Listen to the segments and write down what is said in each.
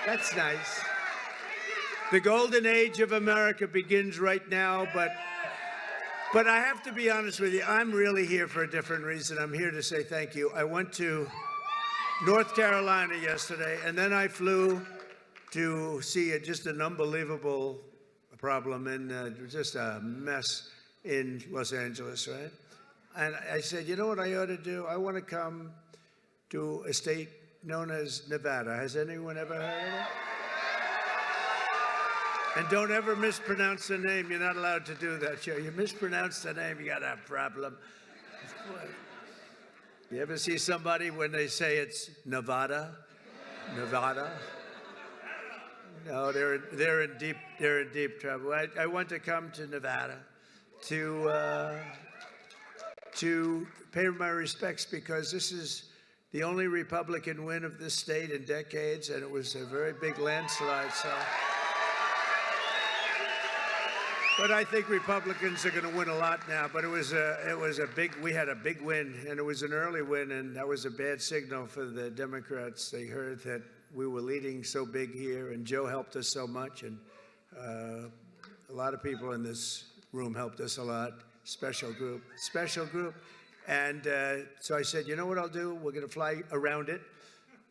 That's nice. The golden age of America begins right now, but I have to be honest with you, I'm really here for a different reason. I'm here to say thank you. I went to North Carolina yesterday, and then I flew to see just an unbelievable problem and just a mess in Los Angeles, right? And I said, you know what I ought to do? I want to come to a state known as Nevada. Has anyone ever heard of it? And don't ever mispronounce the name. You're not allowed to do that, Joe. You mispronounce the name, you got a problem. You ever see somebody when they say it's Nevada? Nevada? No, they're in deep trouble. I want to come to Nevada to pay my respects because this is the only Republican win of this state in decades, and it was a very big landslide. So. But I think Republicans are going to win a lot now. But we had a big win, and it was an early win, and that was a bad signal for the Democrats. They heard that we were leading so big here, and Joe helped us so much, and a lot of people in this room helped us a lot. Special group. And so I said, you know what I'll do? We're going to fly around it.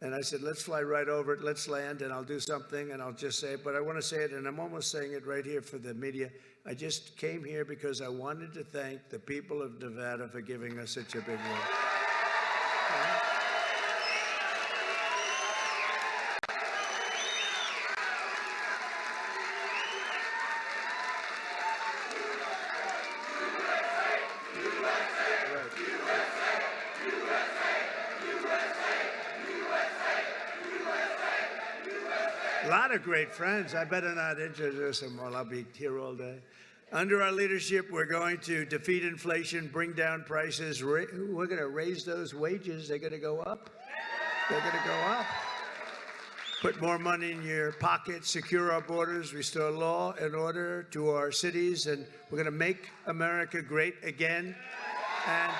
And I said, let's fly right over it. Let's land, and I'll do something, and I'll just say it. But I want to say it, and I'm almost saying it right here for the media. I just came here because I wanted to thank the people of Nevada for giving us such a big win. A lot of great friends. I better not introduce them all. I'll be here all day. Under our leadership, we're going to defeat inflation, bring down prices. We're going to raise those wages. They're going to go up. They're going to go up. Put more money in your pocket, secure our borders, restore law and order to our cities, and we're going to make America great again. And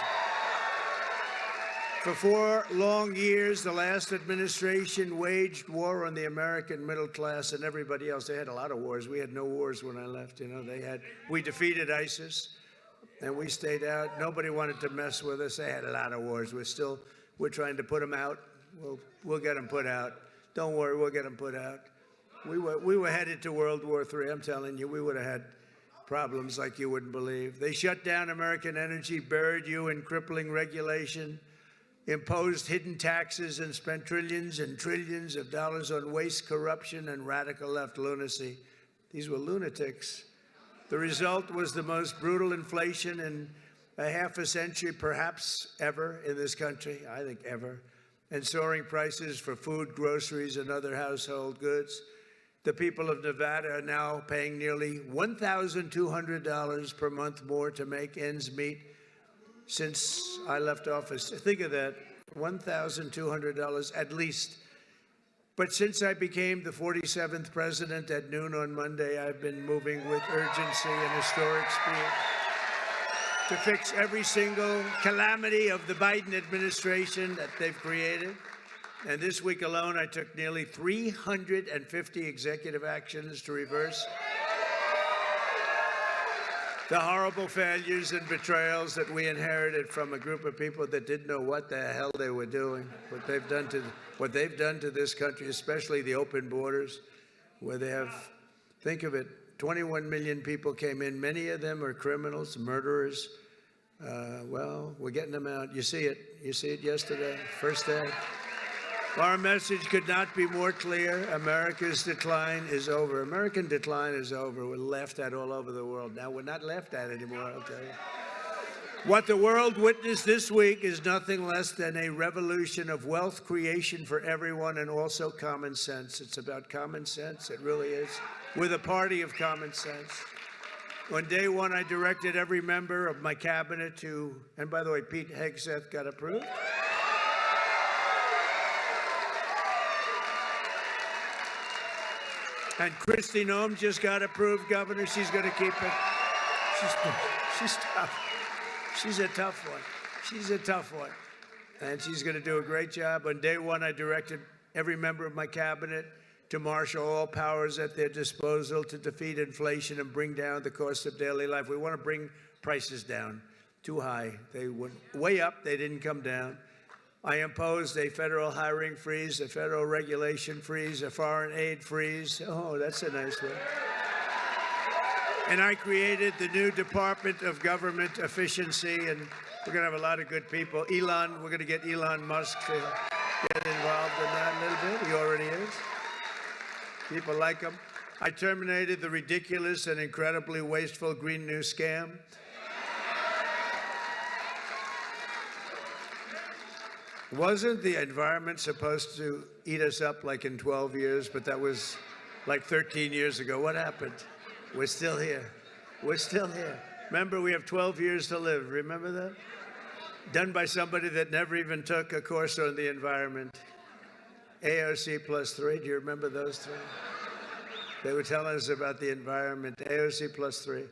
for 4 long years, the last administration waged war on the American middle class and everybody else. They had a lot of wars. We had no wars when I left. You know, we defeated ISIS, and we stayed out. Nobody wanted to mess with us. They had a lot of wars. We're trying to put them out. We'll get them put out. Don't worry, we'll get them put out. We were headed to World War III. I'm telling you, we would have had problems like you wouldn't believe. They shut down American energy, buried you in crippling regulation, imposed hidden taxes, and spent trillions and trillions of dollars on waste, corruption, and radical left lunacy. These were lunatics. The result was the most brutal inflation in a half a century, perhaps ever, in this country, I think ever, and soaring prices for food, groceries, and other household goods. The people of Nevada are now paying nearly $1,200 per month more to make ends meet since I left office. Think of that, $1,200 at least. But since I became the 47th president at noon on Monday, I've been moving with urgency and historic speed to fix every single calamity of the Biden administration that they've created. And this week alone, I took nearly 350 executive actions to reverse the horrible failures and betrayals that we inherited from a group of people that didn't know what the hell they were doing, what they've done to this country, especially the open borders, where they have, think of it, 21 million people came in. Many of them are criminals, murderers. Well, we're getting them out. You see it. You see it yesterday, first day. Our message could not be more clear. America's decline is over. American decline is over. We're laughed at all over the world. Now we're not laughed at anymore, I'll tell you. What the world witnessed this week is nothing less than a revolution of wealth creation for everyone and also common sense. It's about common sense. It really is. We're the party of common sense. On day one, I directed every member of my cabinet to, and by the way, Pete Hegseth got approved. And Kristi Noem just got approved, Governor. She's going to keep it. She's tough. She's a tough one. She's a tough one. And she's going to do a great job. On day one, I directed every member of my cabinet to marshal all powers at their disposal to defeat inflation and bring down the cost of daily life. We want to bring prices down. Too high. They went way up. They didn't come down. I imposed a federal hiring freeze, a federal regulation freeze, a foreign aid freeze. Oh, that's a nice one. And I created the new Department of Government Efficiency, and we're going to have a lot of good people. Elon, we're going to get Elon Musk to get involved in that a little bit. He already is. People like him. I terminated the ridiculous and incredibly wasteful Green New scam. Wasn't the environment supposed to eat us up like in 12 years? But that was like 13 years ago. What happened? We're still here. We're still here. Remember, we have 12 years to live. Remember that? Done by somebody that never even took a course on the environment. AOC +3. Do you remember those three? They were telling us about the environment. AOC +3.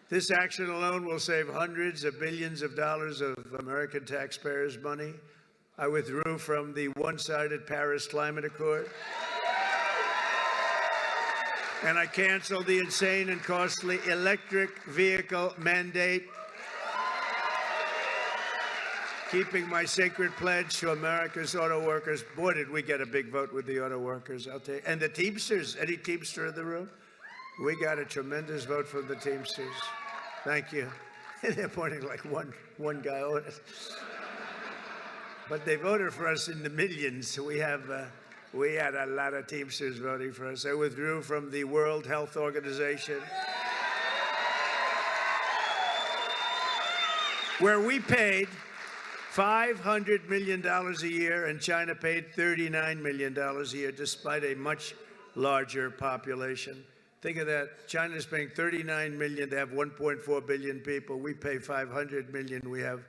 This action alone will save hundreds of billions of dollars of American taxpayers' money. I withdrew from the one-sided Paris Climate Accord. And I canceled the insane and costly electric vehicle mandate, keeping my sacred pledge to America's auto workers. Boy, did we get a big vote with the auto workers, I'll tell you. And the Teamsters, any Teamster in the room? We got a tremendous vote from the Teamsters. Thank you. They're pointing like one guy on it. But they voted for us in the millions. We had a lot of Teamsters voting for us. I withdrew from the World Health Organization, where we paid $500 million a year, and China paid $39 million a year, despite a much larger population. Think of that. China's paying $39 million. They have 1.4 billion people. We pay $500 million. We have,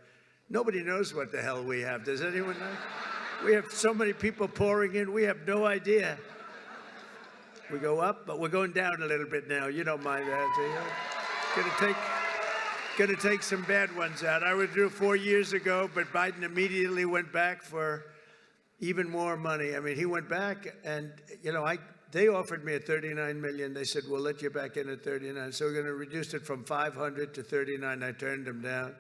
nobody knows what the hell we have. Does anyone know? We have so many people pouring in. We have no idea. We go up, but we're going down a little bit now. You don't mind that, do you? Going to take some bad ones out. I withdrew 4 years ago, but Biden immediately went back for even more money. I mean, he went back, and they offered me at $39 million. They said, we'll let you back in at 39. So we're going to reduce it from 500 to 39. I turned them down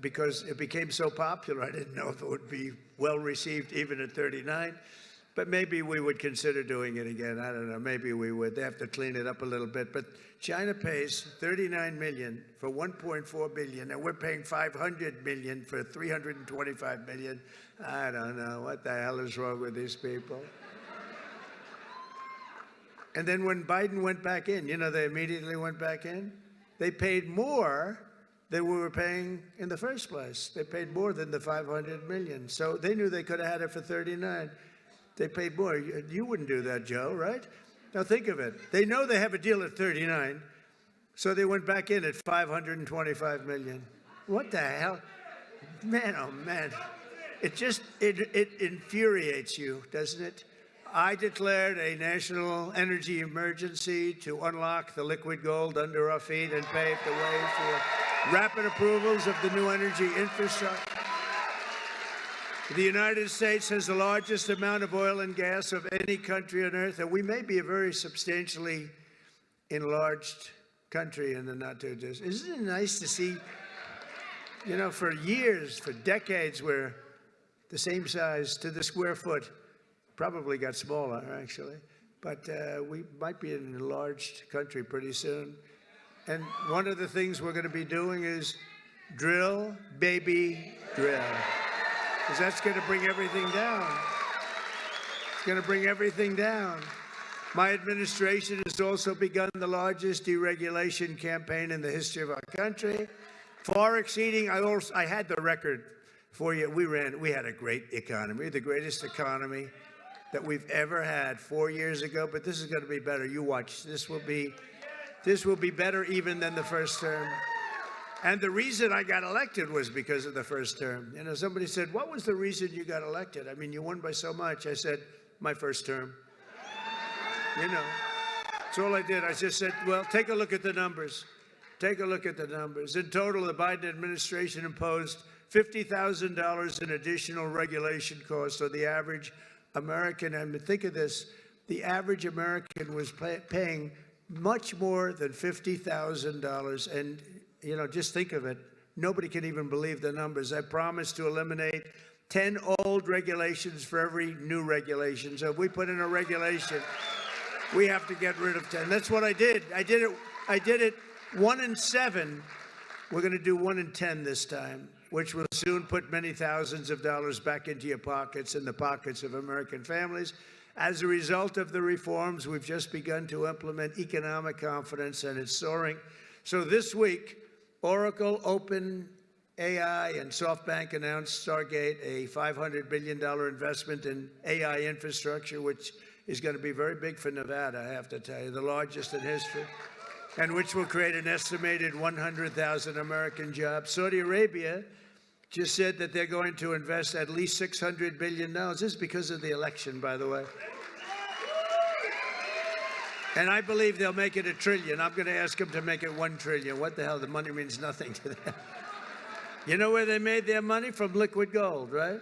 because it became so popular. I didn't know if it would be well received even at 39. But maybe we would consider doing it again. I don't know. Maybe we would. They have to clean it up a little bit. But China pays $39 million for 1.4 billion, and we're paying $500 million for 325 million. I don't know. What the hell is wrong with these people? And then when Biden went back in, they immediately went back in. They paid more than we were paying in the first place. They paid more than the $500 million. So they knew they could have had it for 39. They paid more. You wouldn't do that, Joe, right? Now think of it. They know they have a deal at 39, so they went back in at $525 million. What the hell? Man, oh man. It infuriates you, doesn't it? I declared a national energy emergency to unlock the liquid gold under our feet and pave the way for rapid approvals of the new energy infrastructure. The United States has the largest amount of oil and gas of any country on earth, and we may be a very substantially enlarged country in the not-too-distant. Isn't it nice to see, for years, for decades, we're the same size to the square foot. Probably got smaller, actually. But we might be an enlarged country pretty soon. And one of the things we're going to be doing is drill, baby, drill. Because that's going to bring everything down. It's going to bring everything down. My administration has also begun the largest deregulation campaign in the history of our country, far exceeding. I had the record for you. We had a great economy, the greatest economy that we've ever had 4 years ago. But this is going to be better. You watch. This will be better even than the first term. And the reason I got elected was because of the first term. Somebody said, what was the reason you got elected? I mean, you won by so much. I said, my first term. That's all I did. I just said, well, take a look at the numbers. Take a look at the numbers. In total, the Biden administration imposed $50,000 in additional regulation costs on the average American. I mean, think of this. the average American was paying much more than $50,000. And, you know, just think of it. Nobody can even believe the numbers. I promised to eliminate 10 old regulations for every new regulation. So if we put in a regulation, we have to get rid of 10. That's what I did. I did it 1 in 7. We're going to do 1 in 10 this time, which will soon put many thousands of dollars back into your pockets and the pockets of American families. As a result of the reforms, we've just begun to implement economic confidence, and it's soaring. So this week, Oracle, OpenAI, and SoftBank announced Stargate, a $500 billion investment in AI infrastructure, which is going to be very big for Nevada, I have to tell you, the largest in history, and which will create an estimated 100,000 American jobs. Saudi Arabia just said that they're going to invest at least $600 billion. This is because of the election, by the way. And I believe they'll make it $1 trillion. I'm going to ask them to make it $1 trillion. What the hell? The money means nothing to them. You know where they made their money? From liquid gold, right?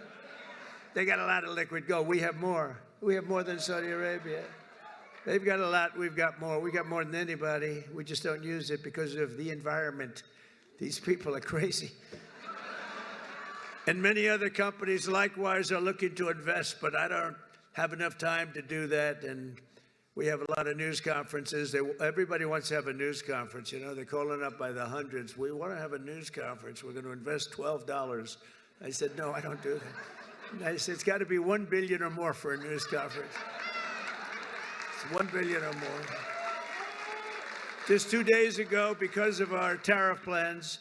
They got a lot of liquid gold. We have more. We have more than Saudi Arabia. They've got a lot. We've got more. We got more than anybody. We just don't use it because of the environment. These people are crazy. And many other companies likewise are looking to invest, but I don't have enough time to do that. And we have a lot of news conferences. Everybody wants to have a news conference. You know, they're calling up by the hundreds. We want to have a news conference. We're going to invest $12. I said, no, I don't do that. And I said, it's got to be $1 billion or more for a news conference. It's $1 billion or more. Just 2 days ago, because of our tariff plans,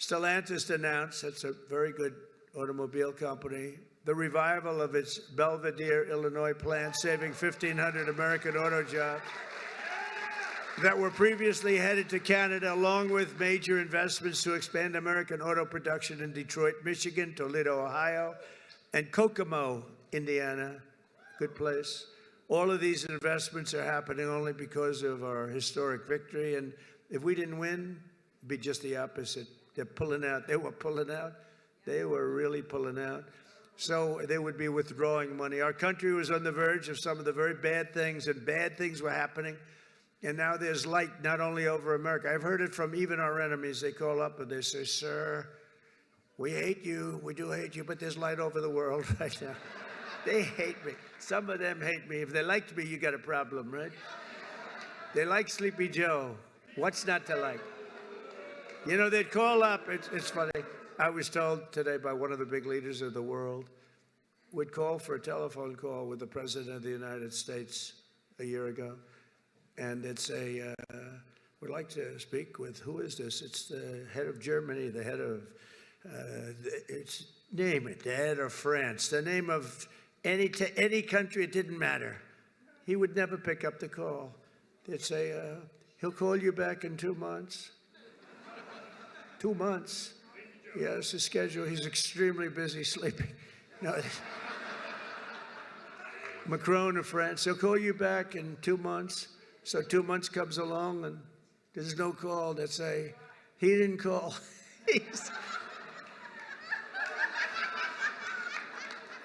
Stellantis announced, that's a very good automobile company, the revival of its Belvidere, Illinois plant, saving 1,500 American auto jobs that were previously headed to Canada, along with major investments to expand American auto production in Detroit, Michigan, Toledo, Ohio, and Kokomo, Indiana. Good place. All of these investments are happening only because of our historic victory. And if we didn't win, it'd be just the opposite. They're pulling out. They were pulling out. They were really pulling out. So they would be withdrawing money. Our country was on the verge of some of the very bad things, and bad things were happening. And now there's light not only over America. I've heard it from even our enemies. They call up and they say, sir, we hate you. We do hate you, but there's light over the world right now. They hate me. Some of them hate me. If they liked me, you got a problem, right? They like Sleepy Joe. What's not to like? You know, they'd call up. It's funny. I was told today by one of the big leaders of the world, would call for a telephone call with the President of the United States a year ago. And they'd say, we'd like to speak with, who is this? It's the head of Germany, the head of, name it, the head of France, the name of any country, it didn't matter. He would never pick up the call. They'd say, he'll call you back in 2 months. 2 months. He has his schedule. He's extremely busy sleeping. No. Macron of France, he'll call you back in 2 months. So 2 months comes along and there's no call. They say, he didn't call.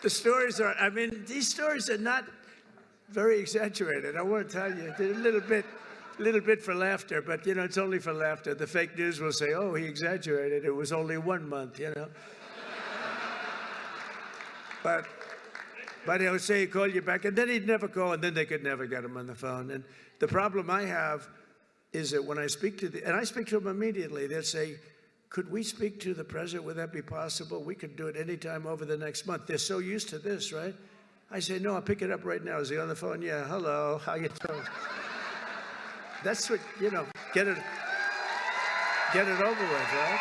The stories are, I mean, these stories are not very exaggerated. I want to tell you, they're a little bit for laughter, but, you know, it's only for laughter. The fake news will say, oh, he exaggerated. It was only 1 month, you know. But he'll say he'll call you back, and then he'd never call, and then they could never get him on the phone. And the problem I have is that when I speak to and I speak to them immediately, they'll say, could we speak to the president? Would that be possible? We could do it anytime over the next month. They're so used to this, right? I say, no, I'll pick it up right now. Is he on the phone? Yeah, hello, how you doing? That's what, you know, get it over with, right?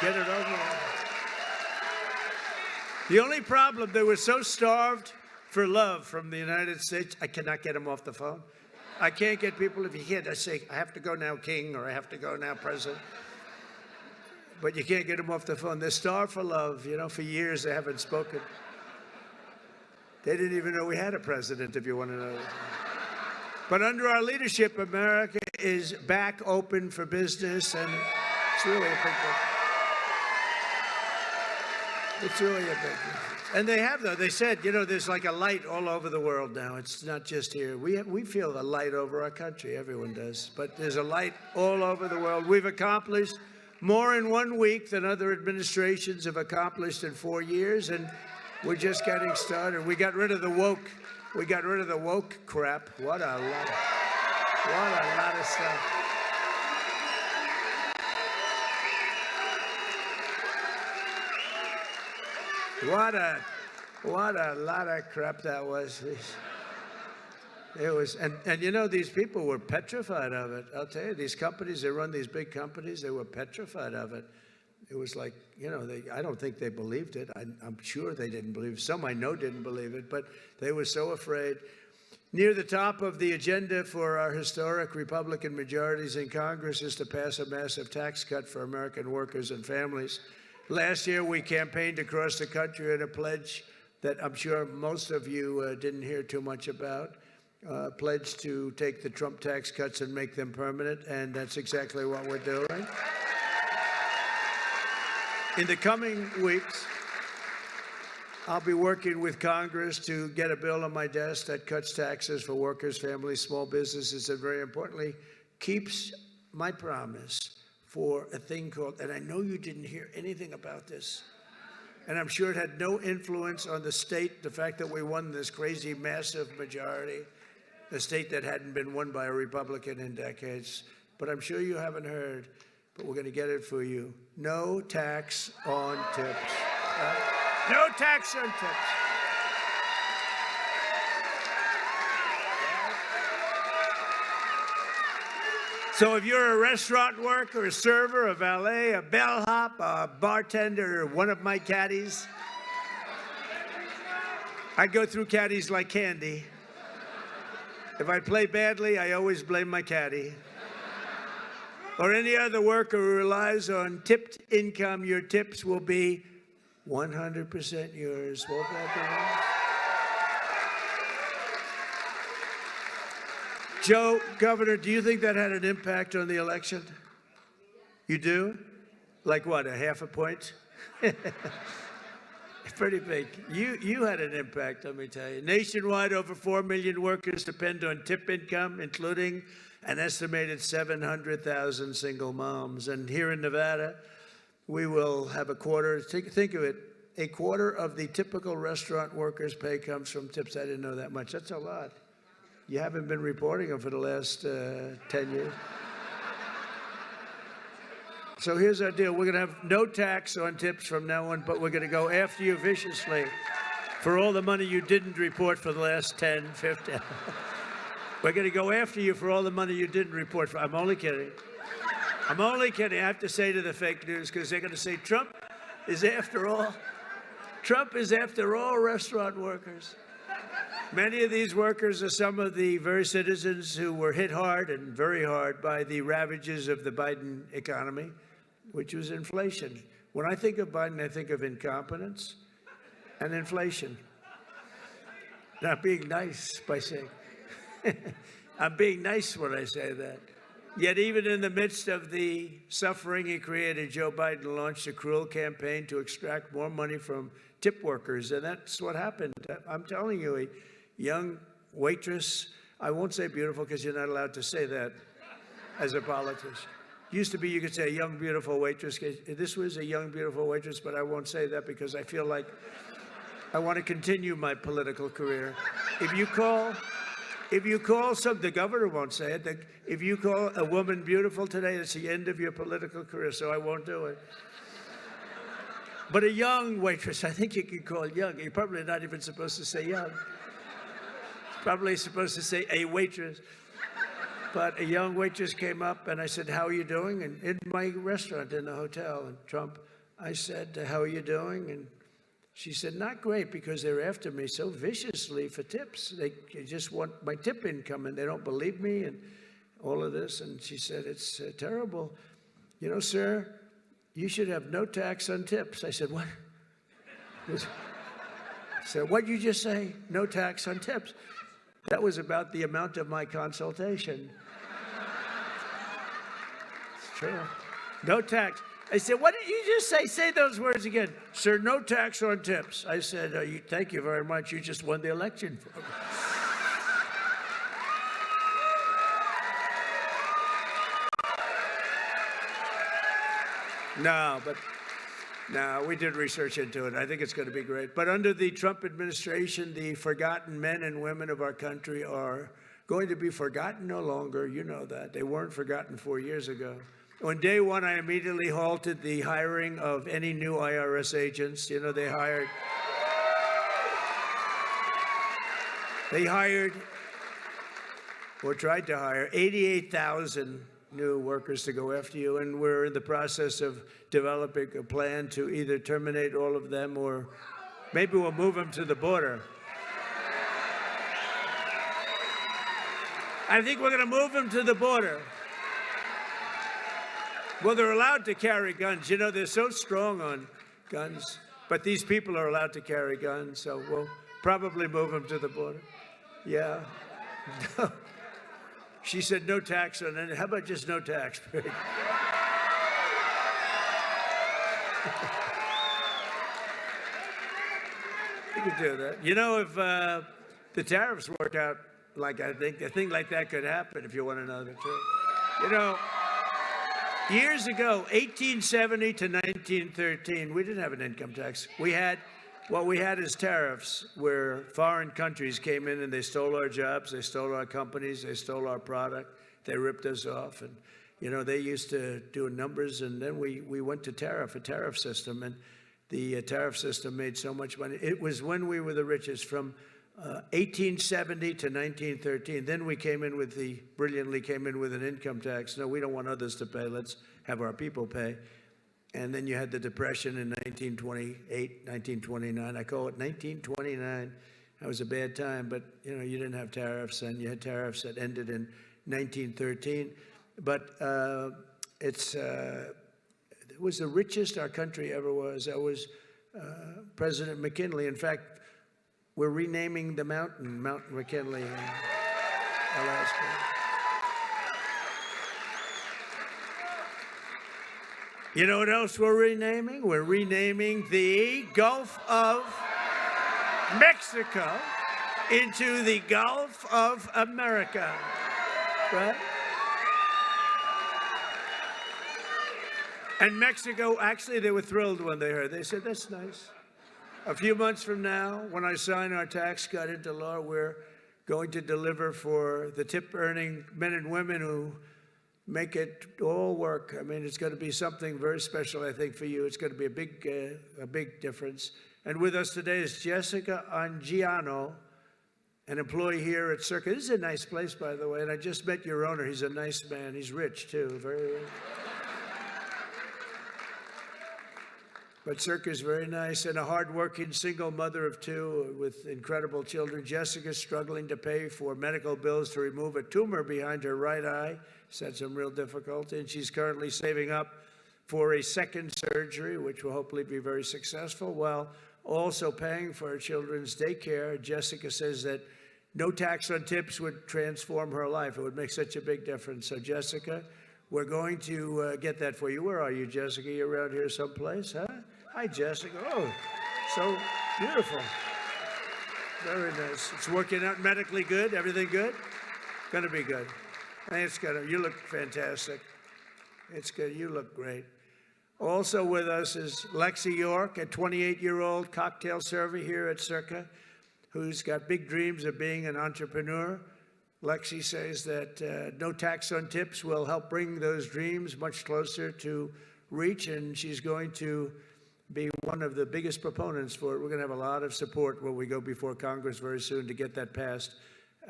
Get it over with. The only problem, they were so starved for love from the United States, I cannot get them off the phone. I can't get people, if you can't, I say, I have to go now, King, or I have to go now, President. But you can't get them off the phone. They're starved for love. You know, for years they haven't spoken. They didn't even know we had a president, if you want to know. But under our leadership, America is back open for business, and it's really a big deal. It's really a big deal. And they have, though. They said, you know, there's like a light all over the world now. It's not just here. We feel a light over our country. Everyone does. But there's a light all over the world. We've accomplished more in 1 week than other administrations have accomplished in 4 years, and we're just getting started. We got rid of the woke. We got rid of the woke crap. What a lot of stuff. What a lot of crap that was. It was, and you know, these people were petrified of it. I'll tell you, these companies, they run these big companies, they were petrified of it. It was like, you know, I don't think they believed it. I'm sure they didn't believe it. Some I know didn't believe it, but they were so afraid. Near the top of the agenda for our historic Republican majorities in Congress is to pass a massive tax cut for American workers and families. Last year, we campaigned across the country at a pledge that I'm sure most of you didn't hear too much about, pledge to take the Trump tax cuts and make them permanent, and that's exactly what we're doing. In the coming weeks, I'll be working with Congress to get a bill on my desk that cuts taxes for workers, families, small businesses, and very importantly, keeps my promise for a thing called, and I know you didn't hear anything about this, and I'm sure it had no influence on the state, the fact that we won this crazy, massive majority, a state that hadn't been won by a Republican in decades, but I'm sure you haven't heard, but we're going to get it for you. No tax on tips. No tax on tips. So if you're a restaurant worker, a server, a valet, a bellhop, a bartender, or one of my caddies, I go through caddies like candy. If I play badly, I always blame my caddy. Or any other worker who relies on tipped income, your tips will be 100% yours. Won't that be nice? Joe, Governor, do you think that had an impact on the election? You do? Like what, a half a point? Pretty big. You had an impact, let me tell you. Nationwide, over 4 million workers depend on tip income, including an estimated 700,000 single moms. And here in Nevada, we will have a quarter, think of it, a quarter of the typical restaurant worker's pay comes from tips. I didn't know that much. That's a lot. You haven't been reporting them for the last 10 years. So here's our deal. We're going to have no tax on tips from now on, but we're going to go after you viciously for all the money you didn't report for the last 10, 15. We're going to go after you for all the money you didn't report for. I'm only kidding. I'm only kidding. I have to say to the fake news, because they're going to say Trump is after all restaurant workers. Many of these workers are some of the very citizens who were hit hard and very hard by the ravages of the Biden economy, which was inflation. When I think of Biden, I think of incompetence and inflation. Not being nice by saying, I'm being nice when I say that. Yet even in the midst of the suffering he created, Joe Biden launched a cruel campaign to extract more money from tip workers, and that's what happened. I'm telling you, a young waitress, I won't say beautiful because you're not allowed to say that as a politician. Used to be you could say a young, beautiful waitress. This was a young, beautiful waitress, but I won't say that because I feel like I want to continue my political career. If you call the governor won't say it. If you call a woman beautiful today, it's the end of your political career, so I won't do it. But a young waitress, I think you can call young. You're probably not even supposed to say young. Probably supposed to say a waitress. But a young waitress came up and I said, how are you doing? And in my restaurant in the hotel in Trump, I said, how are you doing? And she said, not great, because they're after me so viciously for tips. They just want my tip income and they don't believe me and all of this. And she said, it's terrible. You know, sir, you should have no tax on tips. I said, what? I said, what'd you just say? No tax on tips. That was about the amount of my consultation. It's true. No tax. I said, what did you just say? Say those words again. Sir, no tax on tips. I said, thank you very much. You just won the election for me. No, we did research into it. I think it's going to be great. But under the Trump administration, the forgotten men and women of our country are going to be forgotten no longer. You know that. They weren't forgotten 4 years ago. On day one, I immediately halted the hiring of any new IRS agents. You know, they hired or tried to hire 88,000 new workers to go after you, and we're in the process of developing a plan to either terminate all of them or maybe we'll move them to the border. I think we're going to move them to the border. Well, they're allowed to carry guns. You know, they're so strong on guns, but these people are allowed to carry guns, so we'll probably move them to the border. Yeah. She said no tax on it. How about just no tax? You could do that. You know, if the tariffs work out like I think, a thing like that could happen, if you want to know the truth. You know, years ago, 1870 to 1913, we didn't have an income tax. What we had is tariffs, where foreign countries came in and they stole our jobs, they stole our companies, they stole our product, they ripped us off. And, you know, they used to do numbers, and then we went to a tariff system, and the tariff system made so much money. It was when we were the richest, from 1870 to 1913. Then we brilliantly came in with an income tax. No, we don't want others to pay. Let's have our people pay. And then you had the Depression in 1928, 1929. I call it 1929. That was a bad time, but you know, you didn't have tariffs, and you had tariffs that ended in 1913. But it was the richest our country ever was. That was President McKinley. In fact, we're renaming the mountain, Mount McKinley in Alaska. You know what else we're renaming? We're renaming the Gulf of Mexico into the Gulf of America, right? And Mexico, actually, they were thrilled when they heard. They said, that's nice. A few months from now, when I sign our tax cut into law, we're going to deliver for the tip-earning men and women who make it all work. I mean, it's going to be something very special, I think, for you. It's going to be a big difference. And with us today is Jessica Angiano, an employee here at Circa. This is a nice place, by the way, and I just met your owner. He's a nice man. He's rich, too, very rich. But Circa is very nice, and a hardworking single mother of two with incredible children. Jessica's struggling to pay for medical bills to remove a tumor behind her right eye. She's had some real difficulty, and she's currently saving up for a second surgery, which will hopefully be very successful, while also paying for her children's daycare. Jessica says that no tax on tips would transform her life. It would make such a big difference. So, Jessica, we're going to get that for you. Where are you, Jessica? You around here someplace, huh? Hi, Jessica. Oh, so beautiful. Very nice. It's working out medically good. Everything good? Gonna be good. I think it's gonna. You look fantastic. It's good. You look great. Also with us is Lexi York, a 28-year-old cocktail server here at Circa, who's got big dreams of being an entrepreneur. Lexi says that no tax on tips will help bring those dreams much closer to reach, and she's going to be one of the biggest proponents for it. We're going to have a lot of support when we go before Congress very soon to get that passed.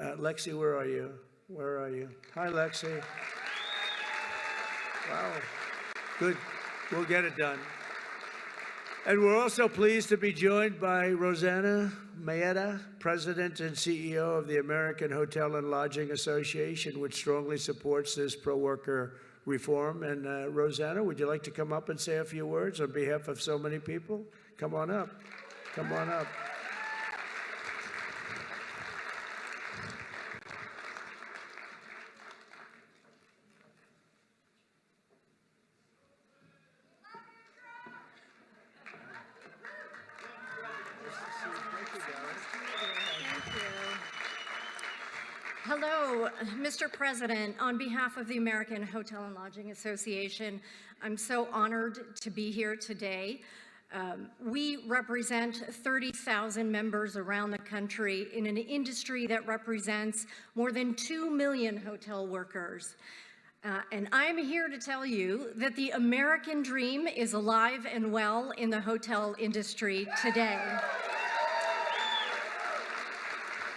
Lexi, where are you? Where are you? Hi, Lexi. Wow. Good. We'll get it done. And we're also pleased to be joined by Rosanna Maeda, President and CEO of the American Hotel and Lodging Association, which strongly supports this pro-worker reform. And Rosanna, would you like to come up and say a few words on behalf of so many people? Come on up. Come on up. Hello, Mr. President. On behalf of the American Hotel and Lodging Association, I'm so honored to be here today. We represent 30,000 members around the country in an industry that represents more than 2 million hotel workers. And I'm here to tell you that the American dream is alive and well in the hotel industry today.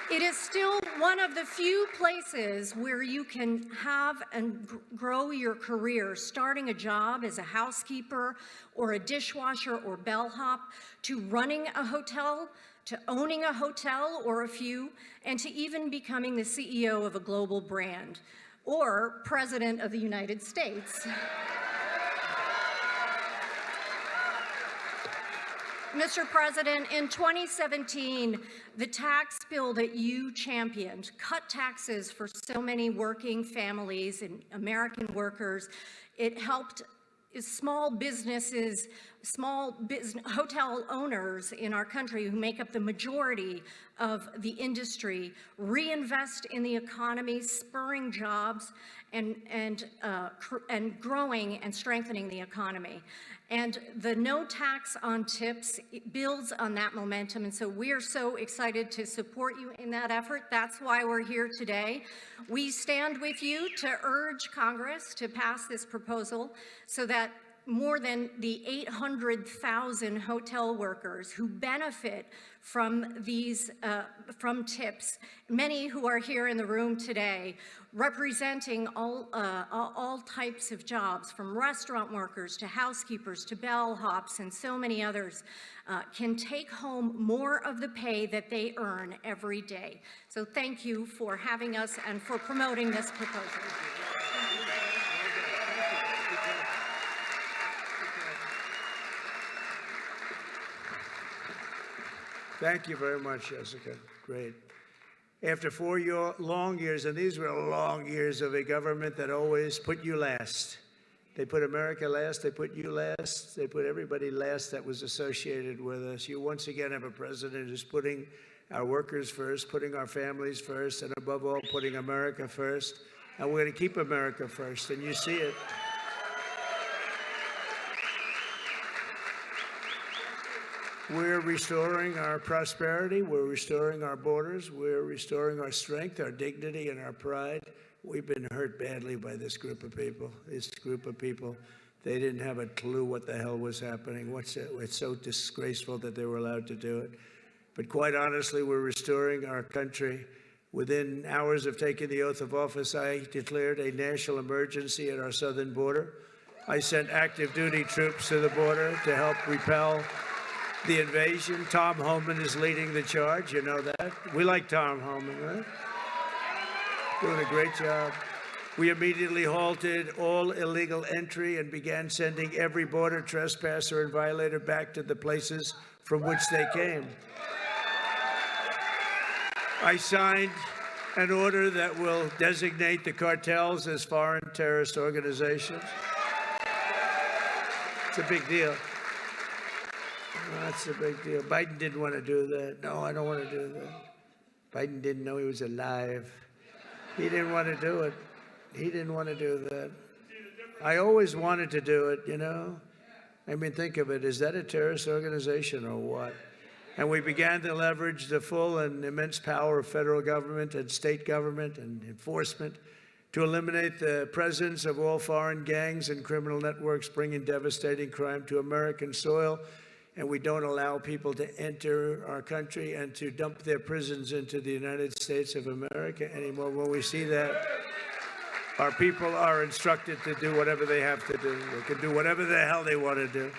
It is still one of the few places where you can have and grow your career, starting a job as a housekeeper or a dishwasher or bellhop, to running a hotel, to owning a hotel or a few, and to even becoming the CEO of a global brand or President of the United States. Mr. President, in 2017, the tax bill that you championed cut taxes for so many working families and American workers. It helped small businesses, hotel owners in our country who make up the majority of the industry reinvest in the economy, spurring jobs and growing and strengthening the economy. And the no tax on tips builds on that momentum, and so we're so excited to support you in that effort. That's why we're here today. We stand with you to urge Congress to pass this proposal so that more than the 800,000 hotel workers who benefit from these from tips, many who are here in the room today, representing all types of jobs, from restaurant workers to housekeepers to bellhops and so many others, can take home more of the pay that they earn every day. So thank you for having us and for promoting this proposal. Thank you very much, Jessica. Great. After 4 long years, and these were long years of a government that always put you last. They put America last, they put you last, they put everybody last that was associated with us. You once again have a president who's putting our workers first, putting our families first, and above all, putting America first. And we're going to keep America first, and you see it. We're restoring our prosperity, we're restoring our borders, we're restoring our strength, our dignity, and our pride. We've been hurt badly by this group of people. This group of people, they didn't have a clue what the hell was happening. It's so disgraceful that they were allowed to do it. But quite honestly, we're restoring our country. Within hours of taking the oath of office, I declared a national emergency at our southern border. I sent active duty troops to the border to help repel the invasion. Tom Homan is leading the charge, you know that. We like Tom Homan, right? Doing a great job. We immediately halted all illegal entry and began sending every border trespasser and violator back to the places from which they came. I signed an order that will designate the cartels as foreign terrorist organizations. It's a big deal. That's a big deal. Biden didn't want to do that. No, I don't want to do that. Biden didn't know he was alive. He didn't want to do it. He didn't want to do that. I always wanted to do it, you know. I mean, think of it. Is that a terrorist organization or what? And we began to leverage the full and immense power of federal government and state government and enforcement to eliminate the presence of all foreign gangs and criminal networks bringing devastating crime to American soil. And we don't allow people to enter our country and to dump their prisons into the United States of America anymore. When we see that, our people are instructed to do whatever they have to do. They can do whatever the hell they want to do.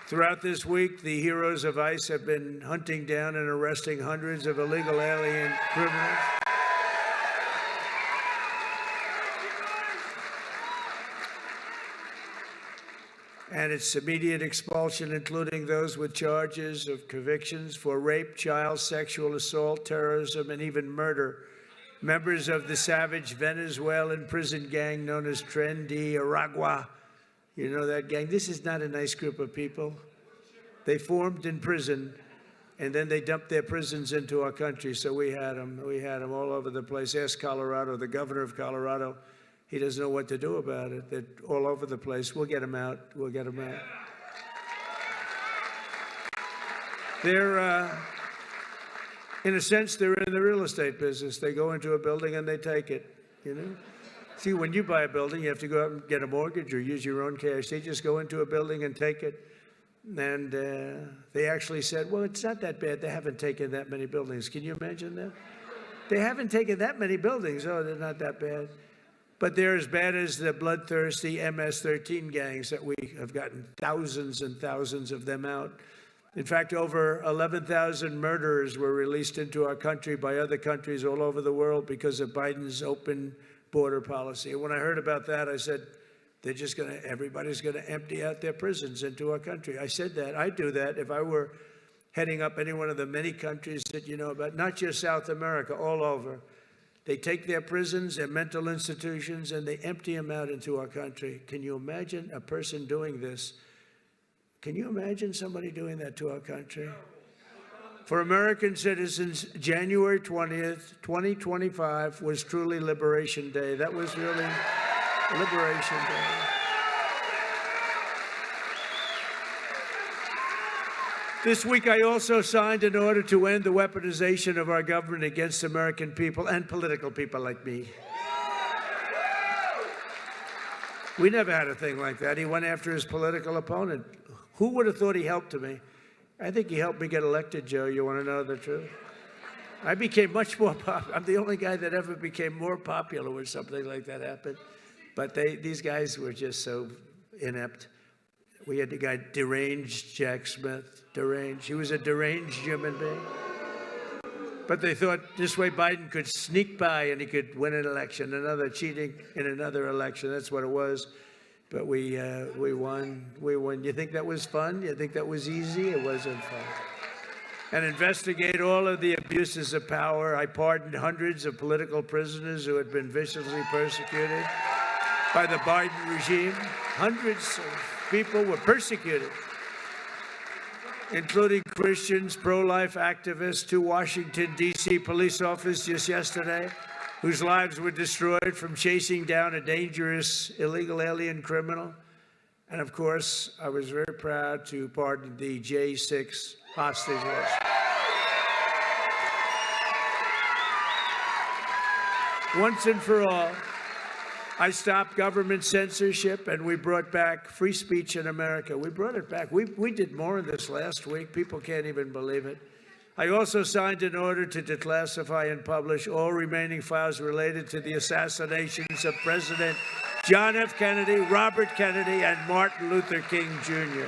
Throughout this week, the heroes of ICE have been hunting down and arresting hundreds of illegal alien criminals. And its immediate expulsion, including those with charges of convictions for rape, child sexual assault, terrorism, and even murder. Members of the savage Venezuelan prison gang known as Tren de Aragua. You know that gang? This is not a nice group of people. They formed in prison And then they dumped their prisons into our country, so we had them. We had them all over the place. Ask Colorado, the governor of Colorado. He doesn't know what to do about it. They're all over the place. We'll get them out. We'll get them out. They're, in a sense, they're in the real estate business. They go into a building and they take it, you know? See, when you buy a building, you have to go out and get a mortgage or use your own cash. They just go into a building and take it. And they actually said, well, it's not that bad. They haven't taken that many buildings. Can you imagine that? They haven't taken that many buildings. Oh, they're not that bad. But they're as bad as the bloodthirsty MS-13 gangs that we have gotten thousands and thousands of them out. In fact, over 11,000 murderers were released into our country by other countries all over the world because of Biden's open border policy. And when I heard about that, I said, they're just going to, everybody's going to empty out their prisons into our country. I said that. I'd do that if I were heading up any one of the many countries that you know about, not just South America, all over. They take their prisons, their mental institutions, and they empty them out into our country. Can you imagine a person doing this? Can you imagine somebody doing that to our country? For American citizens, January 20th, 2025 was truly Liberation Day. That was really Liberation Day. This week, I also signed an order to end the weaponization of our government against American people and political people like me. We never had a thing like that. He went after his political opponent. Who would have thought he helped me? I think he helped me get elected, Joe. You want to know the truth? I became much more popular. I'm the only guy that ever became more popular when something like that happened. But these guys were just so inept. We had the guy deranged, Jack Smith, deranged. He was a deranged human being. But they thought this way Biden could sneak by and he could win an election, another cheating in another election. That's what it was. But we won. We won. You think that was fun? You think that was easy? It wasn't fun. And investigate all of the abuses of power. I pardoned hundreds of political prisoners who had been viciously persecuted by the Biden regime. Hundreds of people were persecuted, including Christians, pro-life activists, 2 Washington, D.C. police officers just yesterday, whose lives were destroyed from chasing down a dangerous illegal alien criminal. And of course, I was very proud to pardon the J6 hostages. Once and for all, I stopped government censorship and we brought back free speech in America. We brought it back. We did more of this last week. People can't even believe it. I also signed an order to declassify and publish all remaining files related to the assassinations of President John F. Kennedy, Robert Kennedy, and Martin Luther King, Jr.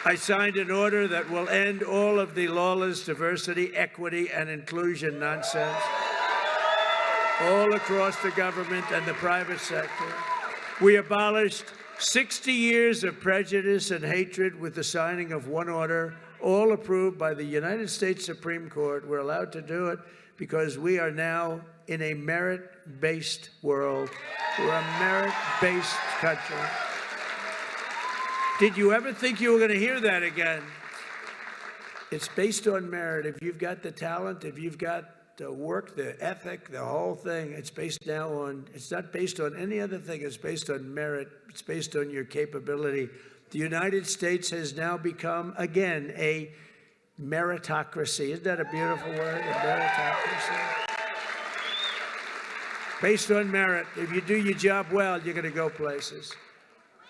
I signed an order that will end all of the lawless diversity, equity, and inclusion nonsense all across the government and the private sector. We abolished 60 years of prejudice and hatred with the signing of one order, all approved by the United States Supreme Court. We're allowed to do it because we are now in a merit-based world. We're a merit-based country. Did you ever think you were going to hear that again? It's based on merit. If you've got the talent, if you've got the work, the ethic, the whole thing, it's based now on, it's not based on any other thing, it's based on merit, it's based on your capability. The United States has now become, again, a meritocracy. Isn't that a beautiful word, a meritocracy? Based on merit. If you do your job well, you're gonna go places.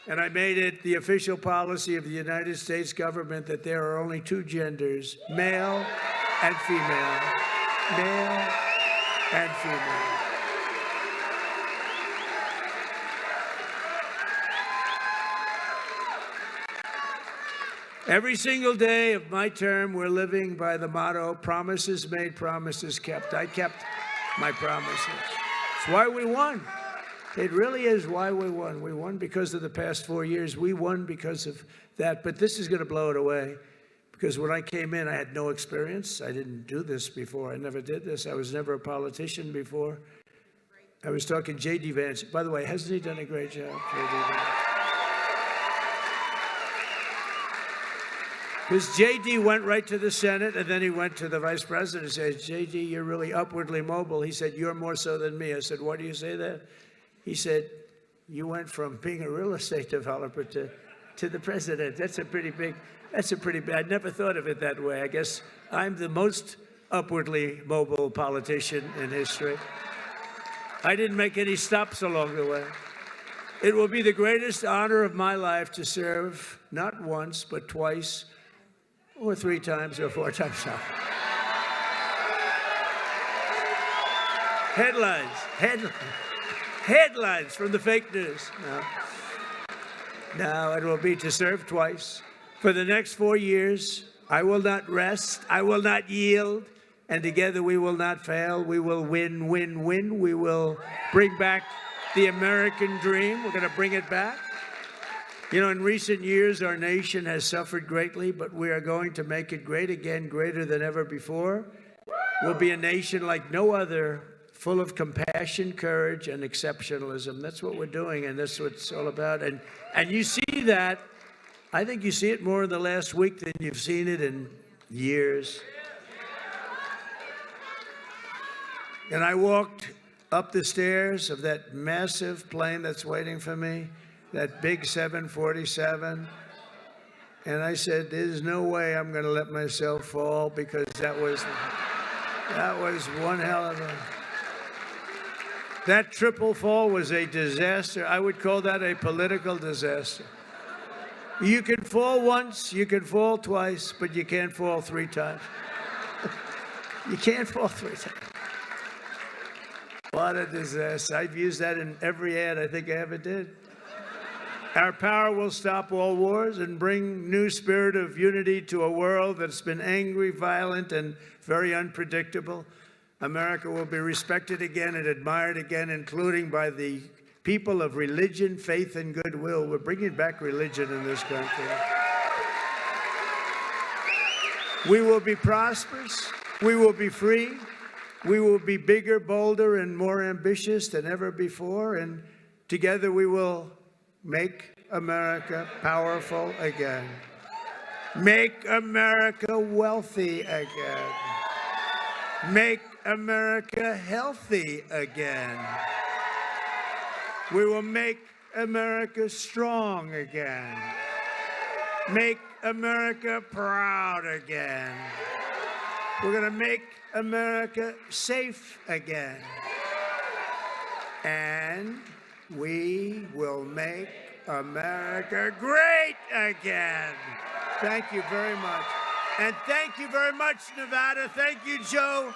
And I made it the official policy of the United States government that there are only 2 genders, male and female. Male and female. Every single day of my term, we're living by the motto, promises made, promises kept. I kept my promises. It's why we won. It really is why we won. We won because of the past 4 years. We won because of that. But this is going to blow it away. Because when I came in, I had no experience. I didn't do this before. I never did this. I was never a politician before. I was talking J.D. Vance. By the way, hasn't he done a great job, J.D. Vance? Because J.D. went right to the Senate, and then he went to the vice president and said, J.D., you're really upwardly mobile. He said, you're more so than me. I said, why do you say that? He said, you went from being a real estate developer to the president. That's a pretty big, I never thought of it that way. I guess I'm the most upwardly mobile politician in history. I didn't make any stops along the way. It will be the greatest honor of my life to serve not once, but twice, or 3 times, or 4 times now. Headlines from the fake news. No, it will be to serve twice. For the next 4 years, I will not rest, I will not yield, and together we will not fail. We will win, win, win. We will bring back the American dream. We're going to bring it back. You know, in recent years, our nation has suffered greatly, but we are going to make it great again, greater than ever before. We'll be a nation like no other, full of compassion, courage, and exceptionalism. That's what we're doing, and that's what it's all about. And you see that, I think you see it more in the last week than you've seen it in years. And I walked up the stairs of that massive plane that's waiting for me, that big 747, and I said, there's no way I'm going to let myself fall, because that was one hell of a... That triple fall was a disaster. I would call that a political disaster. You can fall once, you can fall twice, but you can't fall 3 times. You can't fall 3 times. What a disaster. I've used that in every ad I think I ever did. Our power will stop all wars and bring new spirit of unity to a world that's been angry, violent, and very unpredictable. America will be respected again and admired again, including by the people of religion, faith, and goodwill. We're bringing back religion in this country. We will be prosperous. We will be free. We will be bigger, bolder, and more ambitious than ever before. And together we will make America powerful again. Make America wealthy again. Make America healthy again. We will make America strong again. Make America proud again. We're going to make America safe again. And we will make America great again. Thank you very much. And thank you very much, Nevada. Thank you, Joe.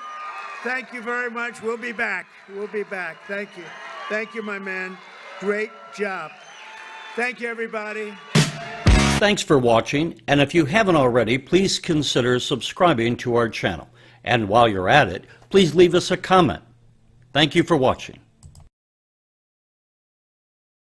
Thank you very much. We'll be back. We'll be back. Thank you. Thank you, my man. Great job. Thank you, everybody. Thanks for watching, and if you haven't already, please consider subscribing to our channel. And while you're at it, please leave us a comment. Thank you for watching.